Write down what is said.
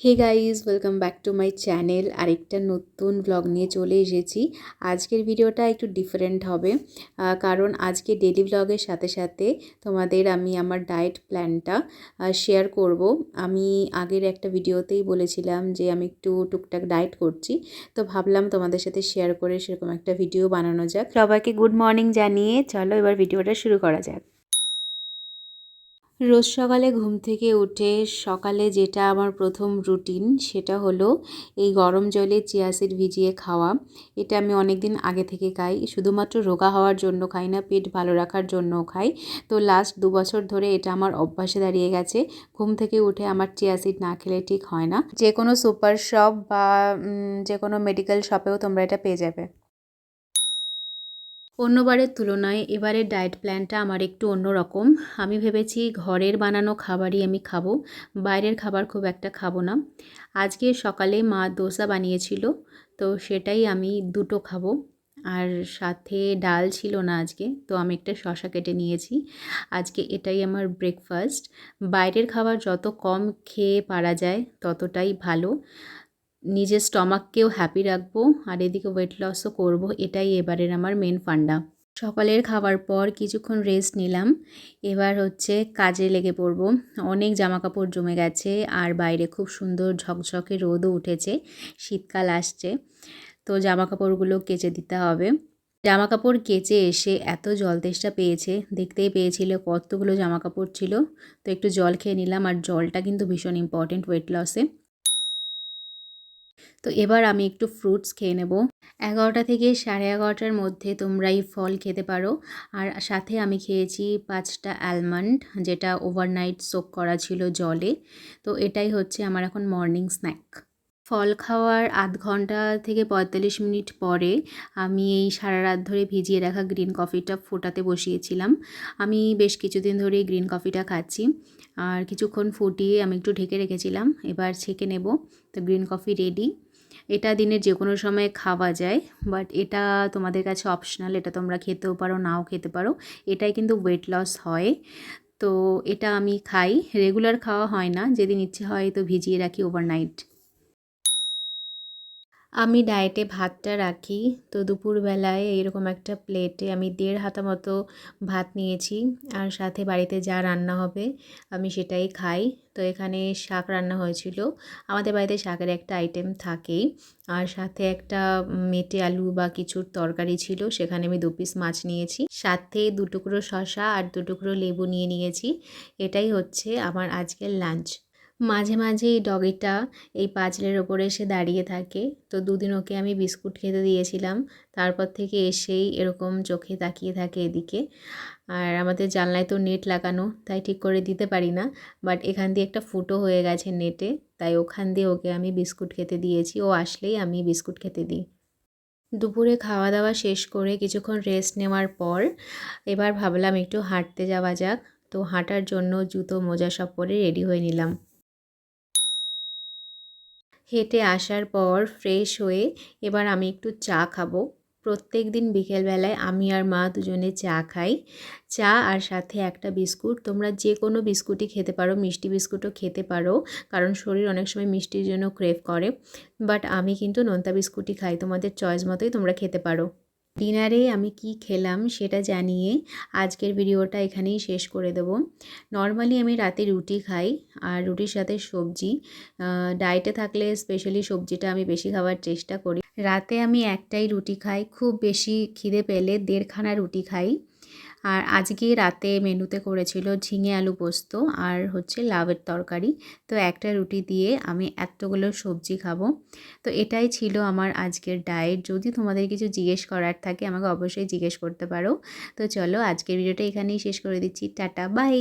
Hey guys, welcome back to my channel. আরেকটা নতুন blog নিয়ে চলে এসেছি। আজকের ভিডিওটা একটু ডিফারেন্ট হবে, কারণ আজকে ডেলি ব্লগের সাথে সাথে তোমাদের আমি আমার ডায়েট প্ল্যানটা শেয়ার করব। আমি আগের একটা ভিডিওতেই বলেছিলাম যে আমি একটু টুকটাক ডায়েট করছি, তো ভাবলাম তোমাদের সাথে শেয়ার করে সেরকম একটা ভিডিও বানানো যাক। সবাইকে গুড মর্নিং জানিয়ে চলো এবার ভিডিওটা শুরু করা যাক। রোজ সকালে ঘুম থেকে উঠে সকালে যেটা আমার প্রথম রুটিন সেটা হলো এই গরম জলে চিয়া সিড ভিজিয়ে খাওয়া। এটা আমি অনেক দিন আগে থেকে খাই, শুধুমাত্র রোগা হওয়ার জন্য খাই না, পেট ভালো রাখার জন্যও খাই। তো লাস্ট 2 বছর ধরে এটা আমার অভ্যাসে দাঁড়িয়ে গেছে। ঘুম থেকে উঠে আমার চিয়া সিড না খেলে ঠিক হয় না। যে কোনো সুপার শপ বা যে কোনো মেডিকেল শপেও তোমরা এটা পেয়ে যাবে। অন্যবারের তুলনায় এবারের ডায়েট প্ল্যানটা আমার একটু অন্যরকম। আমি ভেবেছি ঘরের বানানো খাবারই আমি খাবো, বাইরের খাবার খুব একটা খাবো না। আজকে সকালে মা দোসা বানিয়েছিল, তো সেটাই আমি দুটো খাবো। আর সাথে ডাল ছিল না আজকে, তো আমি একটা শসা কেটে নিয়েছি। আজকে এটাই আমার ব্রেকফাস্ট। বাইরের খাবার যত কম খেয়ে পারা যায় ততটাই ভালো। নিজের স্টমাককেও হ্যাপি রাখবো আর এদিকে ওয়েট লসও করবো, এটাই এবারের আমার মেন ফান্ডা। সকালের খাবার পর কিছুক্ষণ রেস্ট নিলাম। এবার হচ্ছে কাজে লেগে পড়ব। অনেক জামাকাপড় জমে গেছে আর বাইরে খুব সুন্দর ঝকঝকে রোদও উঠেছে, শীতকাল আসছে, তো জামাকাপড়গুলো কেচে দিতে হবে। জামাকাপড় কেচে এসে এত জল তেষ্টা পেয়েছে, দেখতেই পেয়েছিল কতগুলো জামাকাপড় ছিল। তো একটু জল খেয়ে নিলাম, আর জলটা কিন্তু ভীষণ ইম্পর্টেন্ট ওয়েট লসে। তো এবার আমি একটু ফ্রুটস খেয়ে নেব। 11টা থেকে 11:30টার মধ্যে তোমরা এই ফল খেতে পারো। আর সাথে আমি খেয়েছি 5টা অ্যালমন্ড, যেটা ওভারনাইট সোক করা ছিল জলে। তো এটাই হচ্ছে আমার এখন মর্নিং স্ন্যাক। ফল খাওয়ার আধ ঘন্টা থেকে 45 মিনিট পরে আমি এই সারা রাত ধরে ভিজিয়ে রাখা গ্রিন কফিটা ফোটাতে বসিয়েছিলাম। আমি বেশ কিছুদিন ধরেই গ্রিন কফিটা খাচ্ছি, আর কিছুক্ষণ ফুটিয়ে আমি একটু ঢেকে রেখেছিলাম। এবার ছেঁকে নেব। তো গ্রিন কফি রেডি। এটা দিনের যে কোনো সময় খাওয়া যায়, বাট এটা তোমাদের কাছে অপশনাল, এটা তোমরা খেতেও পারো নাও খেতে পারো। এটাই কিন্তু ওয়েট লস হয়। তো এটা আমি খাই, রেগুলার খাওয়া হয় না, যেদিন ইচ্ছে হয় তো ভিজিয়ে রাখি ওভারনাইট। আমি ডায়েটে ভাতটা রাখি, তো দুপুরবেলায় এরকম একটা প্লেটে আমি 1.5 হাতা মতো ভাত নিয়েছি, আর সাথে বাড়িতে যা রান্না হবে আমি সেটাই খাই। তো এখানে শাক রান্না হয়েছিল, আমাদের বাড়িতে শাকের একটা আইটেম থাকেই, আর সাথে একটা মেটে আলু বা কিছুর তরকারি ছিল, সেখানে আমি 2 পিস মাছ নিয়েছি, সাথে 2 টুকরো শসা আর 2 টুকরো লেবু নিয়ে নিয়েছি। এটাই হচ্ছে আমার আজকের লাঞ্চ। মাঝে মাঝে এই ডগিটা এই পাঁচিলের ওপরে এসে দাঁড়িয়ে থাকে, তো দুদিন ওকে আমি বিস্কুট খেতে দিয়েছিলাম, তারপর থেকে এসেই এরকম চোখে তাকিয়ে থাকে এদিকে। আর আমাদের জানলায় তো নেট লাগানো, তাই ঠিক করে দিতে পারি না, বাট এখান দিয়ে একটা ফুটো হয়ে গেছে নেটে, তাই ওখান দিয়ে ওকে আমি বিস্কুট খেতে দিয়েছি। ও আসলেই আমি বিস্কুট খেতে দিই। দুপুরে খাওয়া দাওয়া শেষ করে কিছুক্ষণ রেস্ট নেওয়ার পর এবার ভাবলাম একটু হাঁটতে যাওয়া যাক। তো হাঁটার জন্য জুতো মোজা সব পরে রেডি হয়ে নিলাম। হেঁটে আসার পর ফ্রেশ হয়ে এবার আমি একটু চা খাবো। প্রত্যেক দিন বিকেলবেলায় আমি আর মা দুজনে চা খাই। চা আর সাথে একটা বিস্কুট, তোমরা যে কোনো বিস্কুটই খেতে পারো, মিষ্টি বিস্কুটও খেতে পারো, কারণ শরীর অনেক সময় মিষ্টির জন্য ক্রেভ করে, বাট আমি কিন্তু নোনতা বিস্কুটই খাই। তোমাদের চয়েস মতোই তোমরা খেতে পারো। ডিনারে আমি কি খেলাম সেটা জানিয়ে আজকের ভিডিওটা এখানেই শেষ করে দেব। নর্মালি আমি রাতে রুটি খাই, আর রুটির সাথে সবজি। ডায়েটে থাকলে স্পেশালি সবজিটা আমি বেশি খাওয়ার চেষ্টা করি। রাতে আমি একটাই রুটি খাই, খুব বেশি খিদে পেলে 1.5খানা রুটি খাই। আর আজকে রাতে মেনুতে করেছিল ঝিঙে আলু পোস্ত আর হচ্ছে লাউয়ের তরকারি। তো একটা রুটি দিয়ে আমি এতগুলো সবজি খাবো। তো এটাই ছিল আমার আজকের ডায়েট। যদি তোমাদের কিছু জিজ্ঞেস করার থাকে আমাকে অবশ্যই জিজ্ঞেস করতে পারো। তো চলো আজকের ভিডিওটা এখানেই শেষ করে দিচ্ছি। Tata, by.